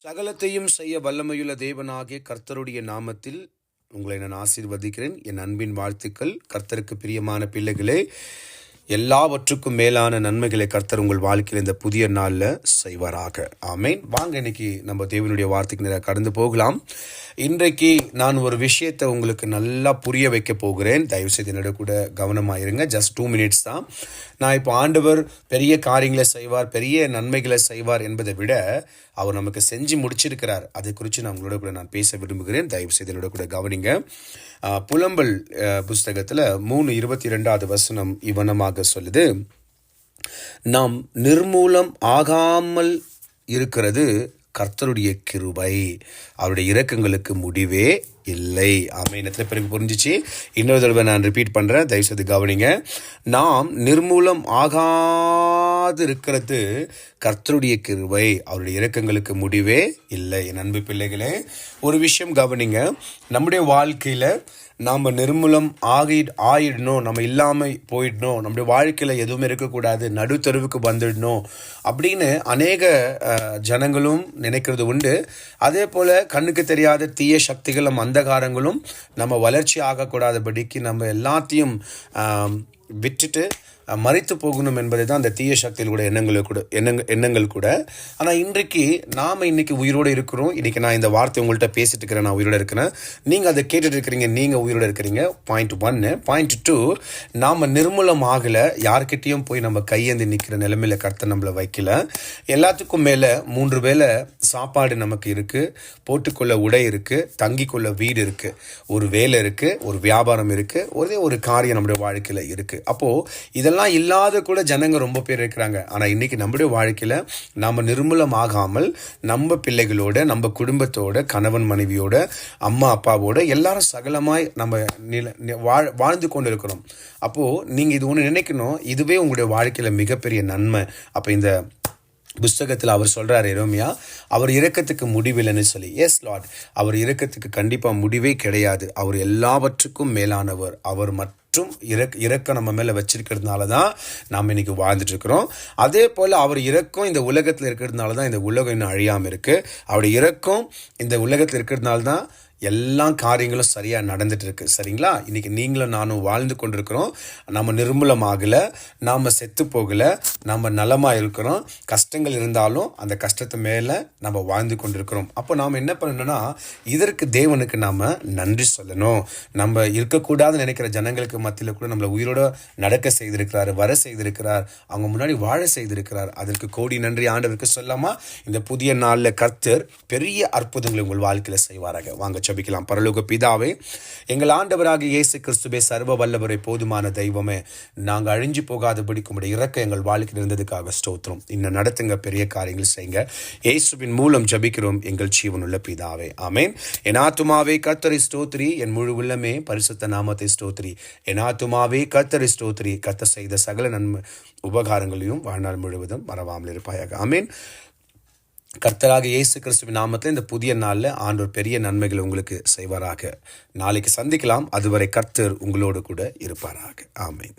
சகலத்தையும் செய்ய வல்லமையுள்ள தேவனாகிய கர்த்தருடைய நாமத்தில் உங்களை நான் ஆசீர்வதிக்கிறேன். என் அன்பின் வாழ்த்துக்கள். கர்த்தருக்கு பிரியமான பிள்ளைகளே, எல்லாவற்றுக்கும் மேலான நன்மைகளை கர்த்தர் உங்கள் வாழ்க்கையில் இந்த புதிய நாளில் செய்வாராக. ஆமேன். வாங்க இன்னைக்கு நம்ம தேவனுடைய வார்த்தைக்கு கடந்து போகலாம். இன்றைக்கு நான் ஒரு விஷயத்தை உங்களுக்கு நல்லா புரிய வைக்க போகிறேன். தயவுசெய்து என்னோட கூட கவனமாயிருங்க. ஜஸ்ட் 2 minutes தான். நான் இப்போ ஆண்டவர் பெரிய காரியங்களை செய்வார், பெரிய நன்மைகளை செய்வார் என்பதை விட அவர் நமக்கு செஞ்சு முடிச்சிருக்கிறார். அதை குறித்து நான் உங்களோட கூட நான் பேச விரும்புகிறேன். தயவுசெய்து என்னோட கூட கவனிங்க. புலம்பல் புஸ்தகத்தில் 3:22 இவனமாக சொல்லுது, நாம் நிர்மூலம் ஆகாமல் இருக்கிறது கர்த்தருடைய கிருபை, அவருடைய இரக்கங்களுக்கு முடிவே இல்லை. ஆமென். எத்தனை பேருக்கு புரிஞ்சிச்சு? இன்னொரு தடவை நான் ரிப்பீட் பண்ணுறேன், தயவுசெய்து கவனிங்க. நாம் நிர்மூலம் ஆகாது இருக்கிறது கர்த்தருடைய கிருபை, அவருடைய இரக்கங்களுக்கு முடிவே இல்லை. என் அன்பு பிள்ளைகளே, ஒரு விஷயம் கவனிங்க. நம்முடைய வாழ்க்கையில் நாம் நிர்மூலம் ஆயிடணும், நம்ம இல்லாமல் போயிடணும், நம்முடைய வாழ்க்கையில் எதுவுமே இருக்கக்கூடாது, நடுத்தருவுக்கு வந்துடணும் அப்படின்னு அநேக ஜனங்களும் நினைக்கிறது உண்டு. அதே போல் கண்ணுக்கு தெரியாத தீய சக்திகளும் அந்தகாரங்களும் நம்ம வளர்ச்சி ஆகக்கூடாதபடிக்கு நம்ம எல்லாத்தையும் விட்டுட்டு மறைத்து போகணும் என்பதை தான் அந்த தீய சக்தியில் கூட எண்ணங்கள் கூட. ஆனால் இன்றைக்கு நாம் இன்னைக்கு உயிரோடு இருக்கிறோம். இன்றைக்கி நான் இந்த வார்த்தை உங்கள்கிட்ட பேசிட்டு இருக்கிறேன், நான் உயிரோடு இருக்கிறேன், நீங்கள் அதை கேட்டுட்டு இருக்கிறீங்க, நீங்கள் உயிரோடு இருக்கிறீங்க. பாயிண்ட் 1. பாயிண்ட் 2, நாம் நிர்மூலம் ஆகலை, யார்கிட்டையும் போய் நம்ம கையேந்தி நிற்கிற நிலைமையில் கர்த்தர் நம்மளை வைக்கல. எல்லாத்துக்கும் மேலே 3 வேளை சாப்பாடு நமக்கு இருக்குது, போட்டுக்கொள்ள உடை இருக்குது, தங்கிக்கொள்ள வீடு இருக்குது, ஒரு வேலை இருக்குது, ஒரு வியாபாரம் இருக்குது, ஒரே ஒரு காரியம் நம்முடைய வாழ்க்கையில் இருக்குது. அப்போது இதெல்லாம் இல்லாத கூட ஜனங்க ரொம்ப பேர் இருக்கிறாங்க. ஆனால் இன்னைக்கு நம்முடைய வாழ்க்கையில் நாம் நிர்மூலம் ஆகாமல் நம்ம பிள்ளைகளோட, நம்ம குடும்பத்தோட, கணவன் மனைவியோட, அம்மா அப்பாவோட எல்லாரும் சகலமாய் நம்ம வாழ்ந்து கொண்டு இருக்கிறோம். அப்போது நீங்கள் இது ஒன்று நினைக்கணும், இதுவே உங்களுடைய வாழ்க்கையில் மிகப்பெரிய நன்மை. அப்போ இந்த புஸ்தகத்தில் அவர் சொல்கிறார், எரேமியா, அவர் இரக்கத்துக்கு முடிவில்லைன்னு சொல்லி. எஸ் லார்ட், அவர் இரக்கத்துக்கு கண்டிப்பாக முடிவே கிடையாது. அவர் எல்லாவற்றுக்கும் மேலானவர். அவர் மற்றும் இரக்கம் நம்ம மேலே வச்சிருக்கிறதுனால தான் நாம் இன்னைக்கு வாழ்ந்துட்டு இருக்கிறோம். அதே போல் அவர் இரக்கம் இந்த உலகத்தில் இருக்கிறதுனால தான் இந்த உலகம் இன்னும் அழியாமல் இருக்குது. அவருடைய இரக்கம் இந்த உலகத்தில் இருக்கிறதுனால தான் எல்லா காரியங்களும் சரியாக நடந்துட்டு இருக்கு. சரிங்களா? இன்னைக்கு நீங்களும் நானும் வாழ்ந்து கொண்டிருக்கிறோம். நம்ம நிர்மூலமாகலை, நாம் செத்து போகலை, நம்ம நலமாக இருக்கிறோம். கஷ்டங்கள் இருந்தாலும் அந்த கஷ்டத்து மேலே நம்ம வாழ்ந்து கொண்டிருக்கிறோம். அப்போ நாம் என்ன பண்ணணும்னா, இதற்கு தேவனுக்கு நாம் நன்றி சொல்லணும். நம்ம இருக்கக்கூடாதுன்னு நினைக்கிற ஜனங்களுக்கு மத்தியில் கூட நம்மளை உயிரோட நடக்க செய்திருக்கிறார், வர செய்திருக்கிறார், அவங்க முன்னாடி வாழ செய்திருக்கிறார். அதற்கு கோடி நன்றி ஆண்டவருக்கு சொல்லாமா? இந்த புதிய நாளில் கர்த்தர் பெரிய அற்புதங்களை உங்கள் வாழ்க்கையில் செய்வாராக. வாங்க ஜெபிக்கலாம். பரலோக பிதாவே, எங்கள் ஆண்டவராகிய இயேசு கிறிஸ்துவே, சர்வ வல்லவரே, போதுமான தெய்வமே, நாங்கள் அழிஞ்சு போகாதபடிக்கு உம்முடைய இரக்கம் எங்கள் வாழ்க்கையில் இருந்ததுக்காக ஸ்தோத்திரம். இன்னும் நடத்துங்க, பெரிய காரியங்கள் செய்யுங்க. இயேசுவின் மூலம் ஜெபிக்கிறோம் எங்கள் ஜீவனுள்ள பிதாவே, ஆமென். என் ஆத்துமாவே கர்த்தரை ஸ்தோத்திரி, என் முழு உள்ளமே பரிசுத்த நாமத்தை ஸ்தோத்திரி. என் ஆத்துமாவே கர்த்தரை ஸ்தோத்திரி, கர்த்தர் செய்த சகல நன்மை உபகாரங்களையும் வாழ்நாள் முழுவதும் மறவாமல் இருப்பாயாக. ஆமென். கர்த்தராக இயேசு கிறிஸ்துவின் நாமத்தில் இந்த புதிய நாளில் ஆண்டவர் பெரிய நன்மைகள் உங்களுக்கு செய்வாராக. நாளைக்கு சந்திக்கலாம். அதுவரை கர்த்தர் உங்களோடு கூட இருப்பாராக. ஆமென்.